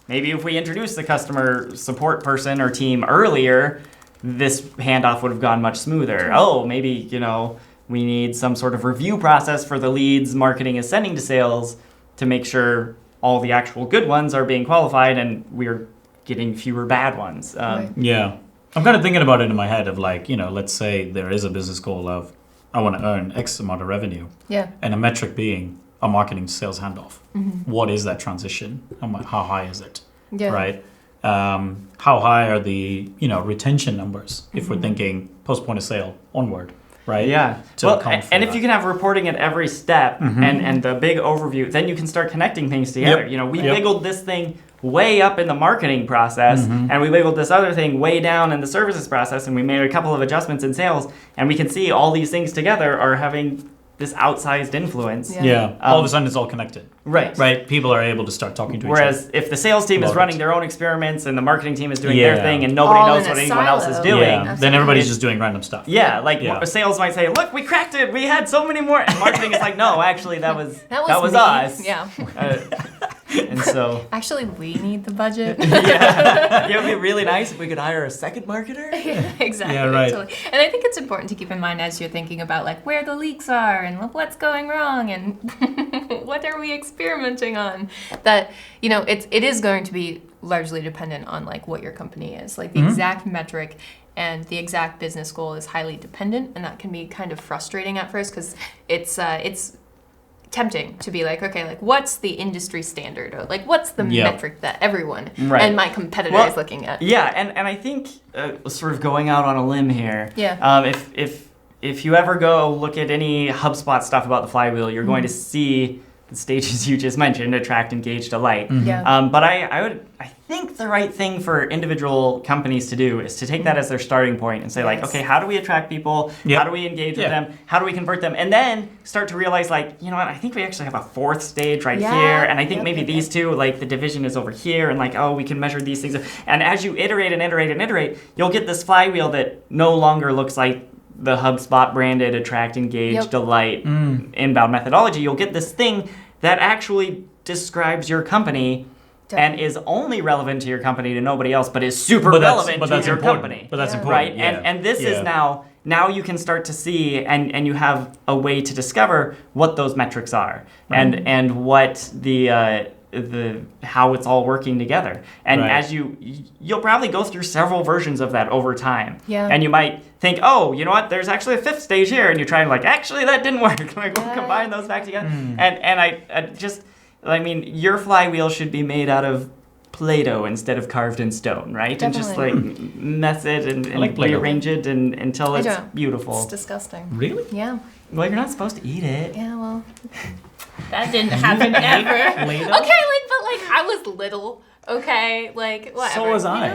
maybe if we introduced the customer support person or team earlier, this handoff would have gone much smoother. Maybe, we need some sort of review process for the leads marketing is sending to sales to make sure all the actual good ones are being qualified and we're getting fewer bad ones. Right. Yeah. I'm kind of thinking about it in my head of like, let's say there is a business goal of I want to earn X amount of revenue. Yeah. And a metric being a marketing sales handoff. What is that transition? How high is it? Yeah. Right? How high are the retention numbers if we're thinking post point of sale onward, right? Yeah. To Well, account for and if that. you can have reporting at every step and the big overview, then you can start connecting things together. Yep. We Yep. wiggled this thing way up in the marketing process, and we wiggled this other thing way down in the services process, and we made a couple of adjustments in sales, and we can see all these things together are having this outsized influence. Yeah. Yeah. All of a sudden it's all connected. Right. Right? People are able to start talking to each Whereas if the sales team is Love running it. their own experiments and the marketing team is doing their Yeah. thing and nobody All knows in what a anyone else is silo. other. doing. Yeah. Absolutely. Then everybody's just doing random stuff. Yeah, like Yeah. sales might say, "Look, we cracked it. We had so many more." And marketing is like, "No, actually, that was me. us." Yeah. And so, Actually, we need the budget. yeah, it would be really nice if we could hire a second marketer. Exactly. Yeah, right. Totally. And I think it's important to keep in mind as you're thinking about like where the leaks are and what's going wrong and what are we experimenting on, that it is going to be largely dependent on like what your company is. Like the exact metric and the exact business goal is highly dependent, and that can be kind of frustrating at first because it's tempting to be like, okay, like what's the industry standard, or like what's the Yeah. metric that everyone Right. and my competitor Well, is looking at. Yeah, and I think sort of going out on a limb here. Yeah. If you ever go look at any HubSpot stuff about the flywheel, you're going to see the stages you just mentioned: attract, engage, delight. Yeah. But I think the right thing for individual companies to do is to take that as their starting point and say like, Yes. okay, how do we attract people? Yep. How do we engage with Yeah. them? How do we convert them? And then start to realize like, you know what, I think we actually have a fourth stage right Yeah. here. And I think Yep, maybe yep, these two, like the division is over here, and like, oh, we can measure these things. And as you iterate and iterate and iterate, you'll get this flywheel that no longer looks like the HubSpot branded attract, engage, Yep. delight, inbound methodology. You'll get this thing that actually describes your company and is only relevant to your company, to nobody else, but is super relevant to your important. company. But that's Yeah. important. Right? Yeah. And this Yeah. is now you can start to see and you have a way to discover what those metrics are and what the how it's all working together. And Right. as you'll probably go through several versions of that over time. Yeah. And you might think, oh, you know what, there's actually a fifth stage here, and you try and like, actually that didn't work. Like we'll Yeah. combine those back together. And I mean, your flywheel should be made out of Play-Doh instead of carved in stone, right? And just like Definitely. mess it and like Play-Doh. rearrange it until I it's don't. beautiful. It's disgusting. Really? Yeah. Well, you're not supposed to eat it. Yeah, well, that didn't happen ever. Play-Doh? Okay, but I was little. Okay, like whatever. So was I.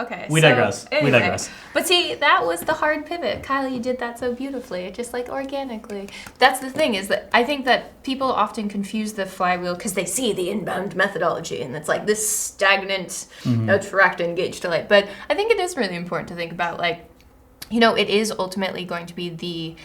Okay. We so, digress. We anyway. digress. But see, that was the hard pivot. Kyle, you did that so beautifully, just like organically. That's the thing, is that I think that people often confuse the flywheel because they see the inbound methodology and it's like this stagnant attract, engage, delight. But I think it is really important to think about like, it is ultimately going to be the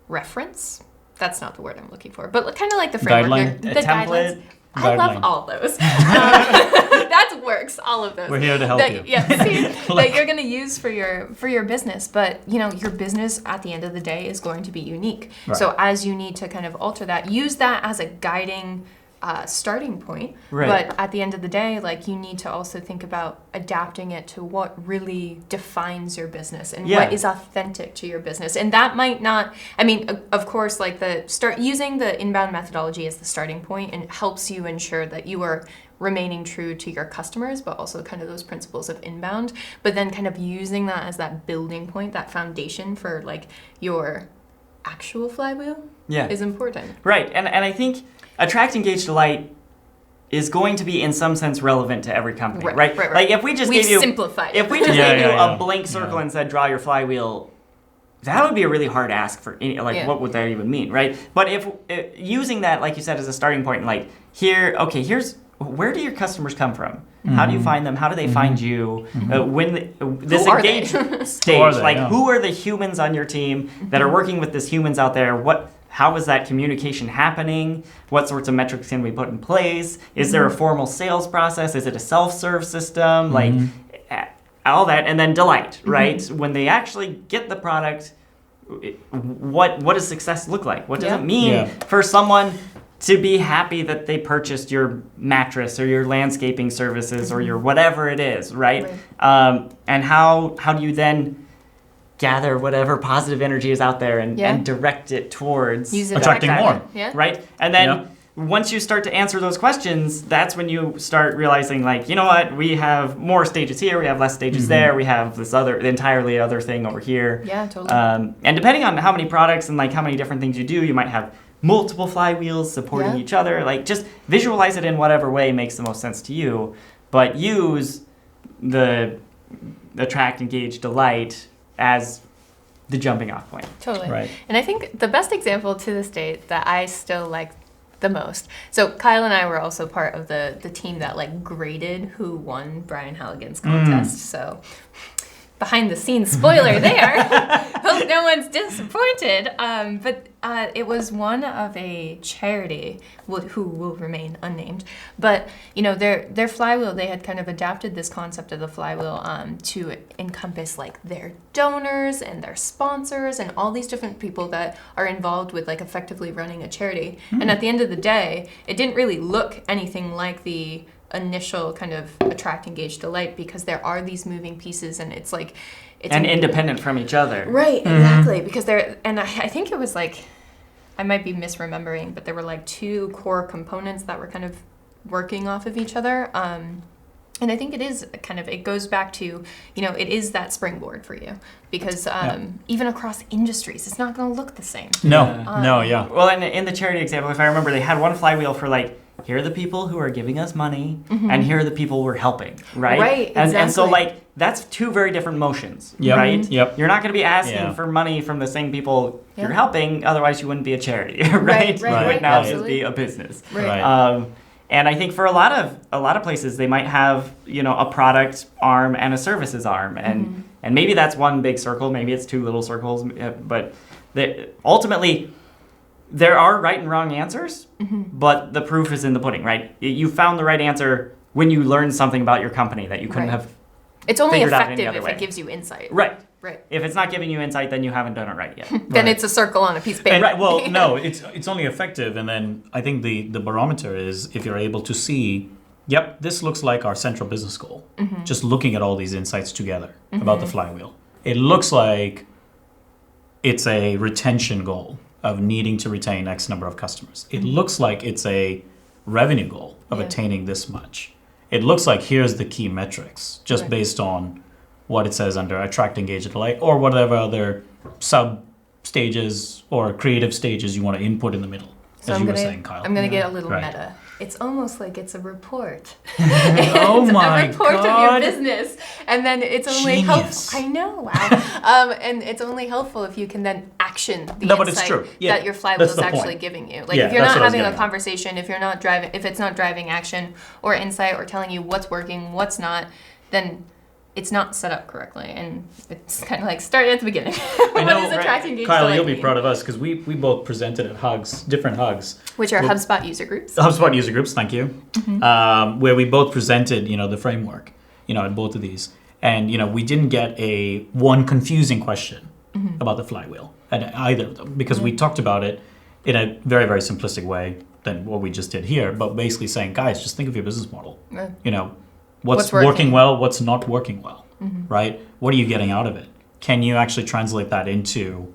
reference. That's not the word I'm looking for, but kind of like the framework. Guideline? The A template? guidelines. I love Guideline. all those. That works. All of those. We're here to help that, you. Yeah, see, that you're going to use for your business, but your business at the end of the day is going to be unique. Right. So as you need to kind of alter that, use that as a guiding starting point. Right. But at the end of the day, like you need to also think about adapting it to what really defines your business and Yeah. what is authentic to your business. And that might not, I mean, of course, like start using the inbound methodology as the starting point, and it helps you ensure that you are remaining true to your customers, but also kind of those principles of inbound. But then kind of using that as that building point, that foundation for like your actual flywheel Yeah. is important. Right. And I think attract, engage, delight is going to be in some sense relevant to every company, right? Right. Like if we just We've gave you simplified if it. we just Yeah, gave you yeah, a yeah. blank circle Yeah. and said draw your flywheel, that would be a really hard ask for any, like Yeah. what would that even mean, right? But if using that, like you said, as a starting point, like here's where do your customers come from? How do you find them? How do they find you? This Who are they? engage stage, Who are they? like Yeah. who are the humans on your team that are working with these humans out there? How is that communication happening? What sorts of metrics can we put in place? Is there a formal sales process? Is it a self-serve system? Like all that, and then delight, right? When they actually get the product, what does success look like? What does Yeah. it mean Yeah. for someone to be happy that they purchased your mattress or your landscaping services or your whatever it is, right? And how do you then gather whatever positive energy is out there and direct it towards Use it attracting more, right? And then once you start to answer those questions, that's when you start realizing, like, you know what, we have more stages here, we have less stages there, we have this entirely other thing over here. Yeah, totally. And depending on how many products and like how many different things you do, you might have multiple flywheels supporting each other. Like, just visualize it in whatever way makes the most sense to you, but use the attract, engage, delight as the jumping off point. Totally. Right. And I think the best example to this date that I still like the most. So Kyle and I were also part of the team that like graded who won Brian Halligan's contest. So behind the scenes spoiler there. Hope no one's disappointed. But it was one of a charity who will remain unnamed. But you know, their flywheel, they had kind of adapted this concept of the flywheel to encompass like their donors and their sponsors and all these different people that are involved with like effectively running a charity. And at the end of the day, it didn't really look anything like the initial kind of attract, engage, delight, because there are these moving pieces and it's like and independent from each other. Right, exactly. Because I think it was like, I might be misremembering, but there were like two core components that were kind of working off of each other. And I think it is kind of, it goes back to, you know, it is that springboard for you because even across industries, it's not going to look the same. Well, in the charity example, if I remember, they had one flywheel for like, here are the people who are giving us money, and here are the people we're helping, right? Right, exactly. And so, like, that's two very different motions, right? You're not going to be asking for money from the same people you're helping, otherwise you wouldn't be a charity, right? You would now just be a business. And I think for a lot of places, they might have, you know, a product arm and a services arm, and maybe that's one big circle, maybe it's two little circles, but ultimately, there are right and wrong answers, but the proof is in the pudding, right? You found the right answer when you learned something about your company that you couldn't have. It's only figured out any effective other if way. it gives you insight. Right. Right. If it's not giving you insight, then you haven't done it right yet. Then it's a circle on a piece of paper. And, well, no, it's only effective, and then I think the barometer is if you're able to see, yep, this looks like our central business goal. Just looking at all these insights together about the flywheel, it looks like it's a retention goal of needing to retain X number of customers. It looks like it's a revenue goal of attaining this much. It looks like here's the key metrics, just based on what it says under attract, engage, delight, or whatever other sub stages or creative stages you want to input in the middle, So as you were saying, Kyle. I'm going to get a little Right. meta. It's almost like it's a report. Oh my a report God. of your business. And then it's only Genius. helpful. I know, wow. And it's only helpful if you can then action the No, but it's insight true. Yeah, that your flywheel that's is the actually point. giving you. Like Yeah, if you're that's not what I was having a getting at. conversation, if it's not driving action or insight or telling you what's working, what's not, then it's not set up correctly. And it's kind of like start at the beginning. What know, is attract, engage, Kyle, delight you'll be mean? proud of us because we both presented at Hugs, different Hugs. Which are Well- HubSpot user groups. HubSpot user groups, thank you. Where we both presented, the framework, at both of these. And, we didn't get one confusing question about the flywheel at either of them because we talked about it in a very, very simplistic way than what we just did here. But basically saying, guys, just think of your business model. Right. What's working well, what's not working well, right? What are you getting out of it? Can you actually translate that into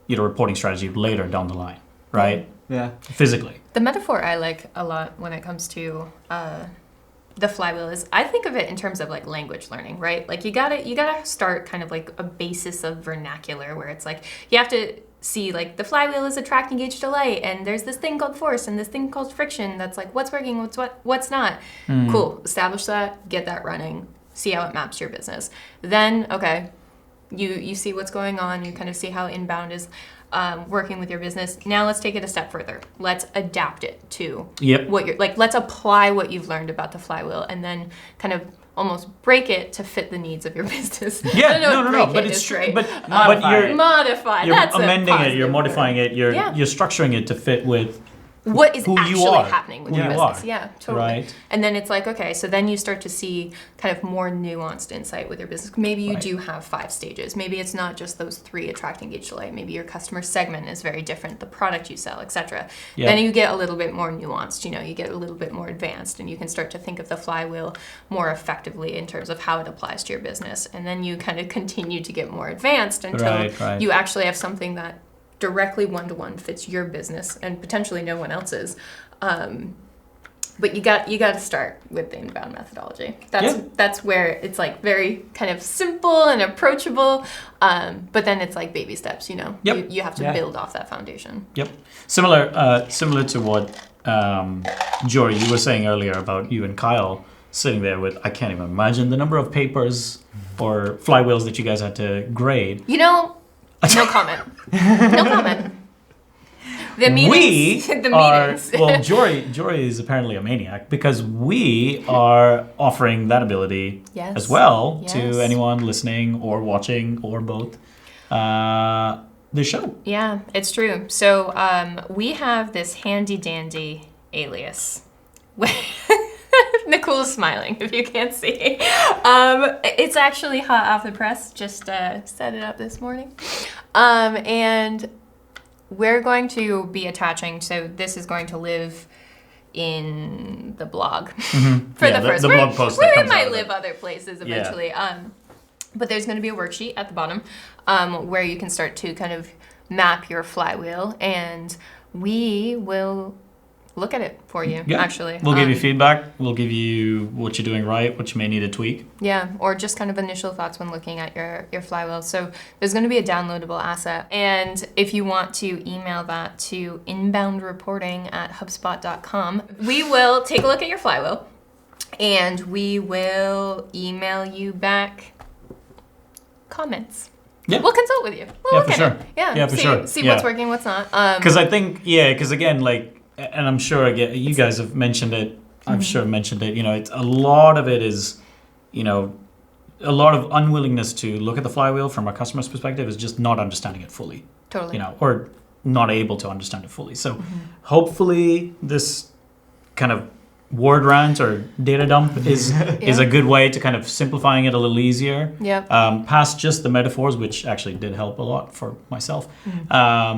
your reporting strategy later down the line, right? Yeah. Physically. The metaphor I like a lot when it comes to the flywheel is I think of it in terms of like language learning, right? Like you gotta start kind of like a basis of vernacular where it's like you have to see like the flywheel is attract, engage, delight, and there's this thing called force and this thing called friction that's like what's working, what's not. Cool. Establish that, get that running, see how it maps to your business. Then okay, you see what's going on, you kind of see how inbound is working with your business. Now let's take it a step further. Let's adapt it to what you're like. Let's apply what you've learned about the flywheel, and then kind of almost break it to fit the needs of your business. Yeah, I don't know if no, break but it it's is true. right. But Modify you're it. Modify. you're That's a amending it, you're positive modifying word. it, you're structuring it to fit with what is who you actually are, happening with who your you business. are, Yeah, totally. right? And then it's like, okay, so then you start to see kind of more nuanced insight with your business. Maybe you Right. do have 5 stages. Maybe it's not just those 3: attract, engage, delight. Maybe your customer segment is very different, the product you sell, etc. Yeah. Then you get a little bit more nuanced, you get a little bit more advanced, and you can start to think of the flywheel more effectively in terms of how it applies to your business. And then you kind of continue to get more advanced until Right. you actually have something that directly one-to-one fits your business and potentially no one else's. But you got to start with the inbound methodology. That's where it's like very kind of simple and approachable, but then it's like baby steps. Yep. You have to Yeah. build off that foundation. Yep. Similar to what Jory, you were saying earlier about you and Kyle sitting there with, I can't even imagine the number of papers or flywheels that you guys had to grade. No comment. No comment. The meetings. The are meetings. well. Jory is apparently a maniac because we are offering that ability Yes. as well Yes. to anyone listening or watching or both the show. Yeah, it's true. So we have this handy dandy alias. Nicole's smiling, if you can't see. It's actually hot off the press. Just set it up this morning. And we're going to be attaching, so this is going to live in the blog for Yeah, the first. the blog post that Where it comes out might of live it. other places Yeah. eventually. But there's going to be a worksheet at the bottom where you can start to kind of map your flywheel, and we will look at it for you, Yeah. actually. We'll give you feedback. We'll give you what you're doing right, what you may need to tweak. Yeah, or just kind of initial thoughts when looking at your flywheel. So there's going to be a downloadable asset. And if you want to email that to inboundreporting@hubspot.com, we will take a look at your flywheel and we will email you back comments. Yeah. We'll consult with you. We'll Yeah, look for at sure. it. Yeah, Yeah, for see, sure. See Yeah. what's working, what's not. Because I think, because again, like, and I'm sure again, you guys have mentioned it. I'm sure I've mentioned it. It's a lot of it is, a lot of unwillingness to look at the flywheel from a customer's perspective is just not understanding it fully. Totally. Or not able to understand it fully. So hopefully this kind of word rant or data dump is a good way to kind of simplifying it a little easier. Yep. Past just the metaphors, which actually did help a lot for myself. I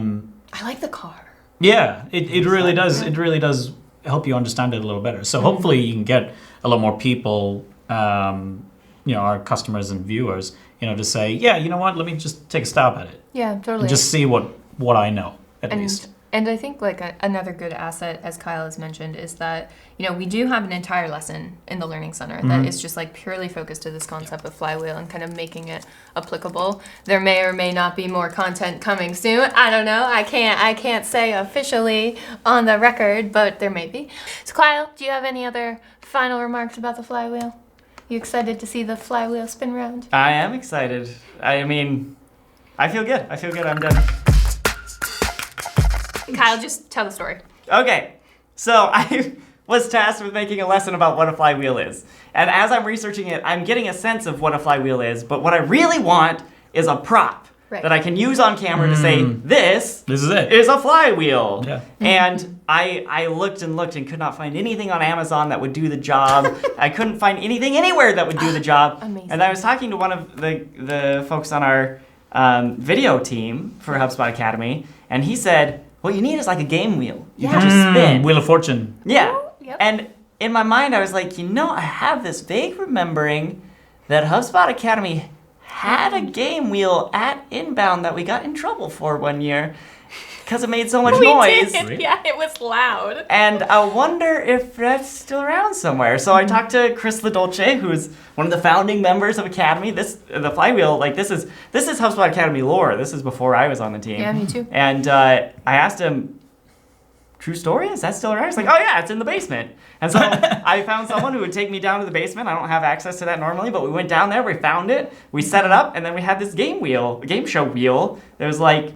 like the car. Yeah, it really does. It really does help you understand it a little better. So hopefully you can get a lot more people, our customers and viewers, to say, yeah, you know what? Let me just take a stab at it Yeah, totally. and just see what I know at least. And I think like another good asset, as Kyle has mentioned, is that we do have an entire lesson in the Learning Center that is just like purely focused to this concept of flywheel and kind of making it applicable. There may or may not be more content coming soon. I don't know. I can't say officially on the record, but there may be. So Kyle, do you have any other final remarks about the flywheel? You excited to see the flywheel spin round? I am excited. I mean, I feel good. I'm done. Kyle, just tell the story. Okay, so I was tasked with making a lesson about what a flywheel is. And as I'm researching it, I'm getting a sense of what a flywheel is, but what I really want is a prop that I can use on camera to say, this is it. is a flywheel. Yeah. And I looked and could not find anything on Amazon that would do the job. I couldn't find anything anywhere that would do the job. Amazing. And I was talking to one of the folks on our video team for HubSpot Academy, and he said, what you need is like a game wheel. You can just spin. Wheel of Fortune. Yeah. Yep. And in my mind, I was like, I have this vague remembering that HubSpot Academy had a game wheel at Inbound that we got in trouble for one year because it made so much noise. Did. Yeah, it was loud. And I wonder if that's still around somewhere. So I talked to Chris LaDolce, who's one of the founding members of Academy. The flywheel, this is HubSpot Academy lore. This is before I was on the team. Yeah, me too. And I asked him, true story? Is that still around? He's like, oh yeah, it's in the basement. And so I found someone who would take me down to the basement. I don't have access to that normally, but we went down there, we found it, we set it up, and then we had this game show wheel that was like,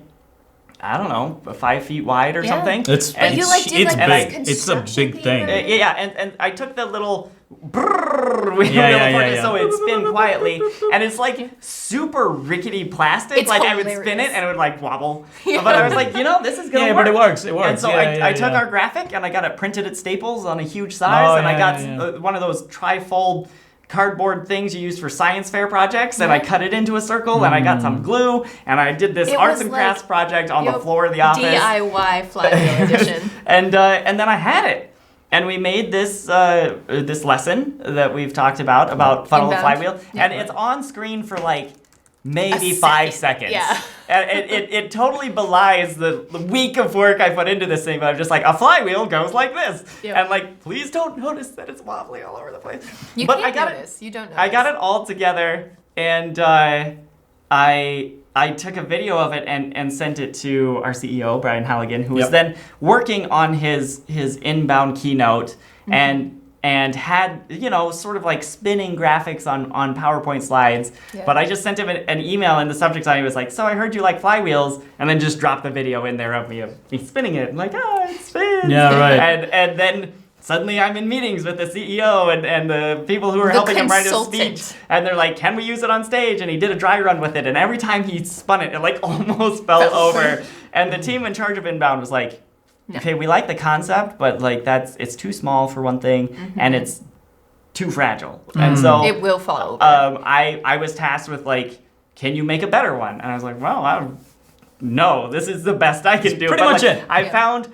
I don't know, 5 feet wide or something. It's But you, it's did, big. this It's a construction big thing. paper? Yeah, and I took the little brrrr wheel Yeah, for yeah, it, yeah. so it'd spin quietly. And it's like super rickety plastic. It's like I would spin hilarious. it and it would like wobble. But I was like, this is gonna Yeah, work. but it works. It works. And so Yeah, I took yeah. our graphic and I got it printed at Staples on a huge size, Oh, and I yeah, got yeah, yeah. one of those trifold cardboard things you use for science fair projects, and I cut it into a circle, and I got some glue, and I did this It arts was and like crafts project on the your floor of the office. DIY flywheel edition. And then I had it. And we made this this lesson that we've talked about funnel and Inbound. flywheel, Yeah. and it's on screen for like maybe A 5 second. seconds. Yeah. And it totally belies the week of work I put into this thing. But I'm just like, a flywheel goes like this, Yep. and like, please don't notice that it's wobbly all over the place. You but can't I got notice. You don't notice. I got it all together, and I took a video of it and sent it to our CEO, Brian Halligan, who was Yep. then working on his inbound keynote Mm-hmm. and had, sort of like spinning graphics on PowerPoint slides. Yeah. But I just sent him an email, and the subject line was like, so I heard you like flywheels, and then just dropped the video in there of me spinning it. I'm like, it spins. Yeah, right. And then suddenly I'm in meetings with the CEO and the people who are The helping him write his consultant. speech. And they're like, can we use it on stage? And he did a dry run with it. And every time he spun it, it like almost fell over. And the team in charge of inbound was like, No. okay, we like the concept, but like it's too small for one thing, and it's too fragile. And so It will fall over. I was tasked with like, can you make a better one? And I was like, well, no, this is the best I can do. pretty But, much like, it. I Yeah. found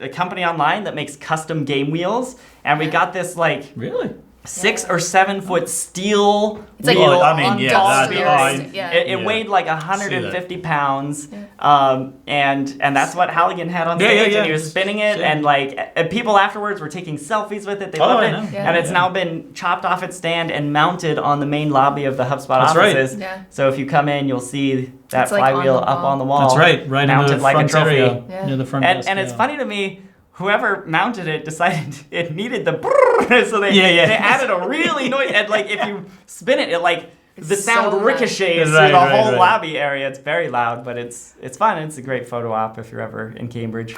a company online that makes custom game wheels, and we got this like Really? 6 or 7 foot steel It's like wheel I mean, on yeah, tall that- wheels. oh, Yeah. It Yeah. weighed like See 150 that. pounds, Yeah. and that's what Halligan had on Yeah, stage, yeah, yeah. and he was spinning it, Yeah. and like people afterwards were taking selfies with it. They Oh, loved I it, know. Yeah. and it's Yeah. now been chopped off its stand and mounted on the main lobby of the HubSpot That's right. offices. Yeah. So if you come in, you'll see that It's, like, on flywheel the up wall. on the wall. That's right. Right in mounted the like a front trophy. area. Yeah. Near the front And desk, and it's yeah. funny to me, whoever mounted it decided it needed the brrrr, so they Yeah. they added a really noise, and like if you spin it, the It's sound so loud. ricochets Right, through the right, whole right. lobby area. It's very loud, but it's fun. It's a great photo op if you're ever in Cambridge.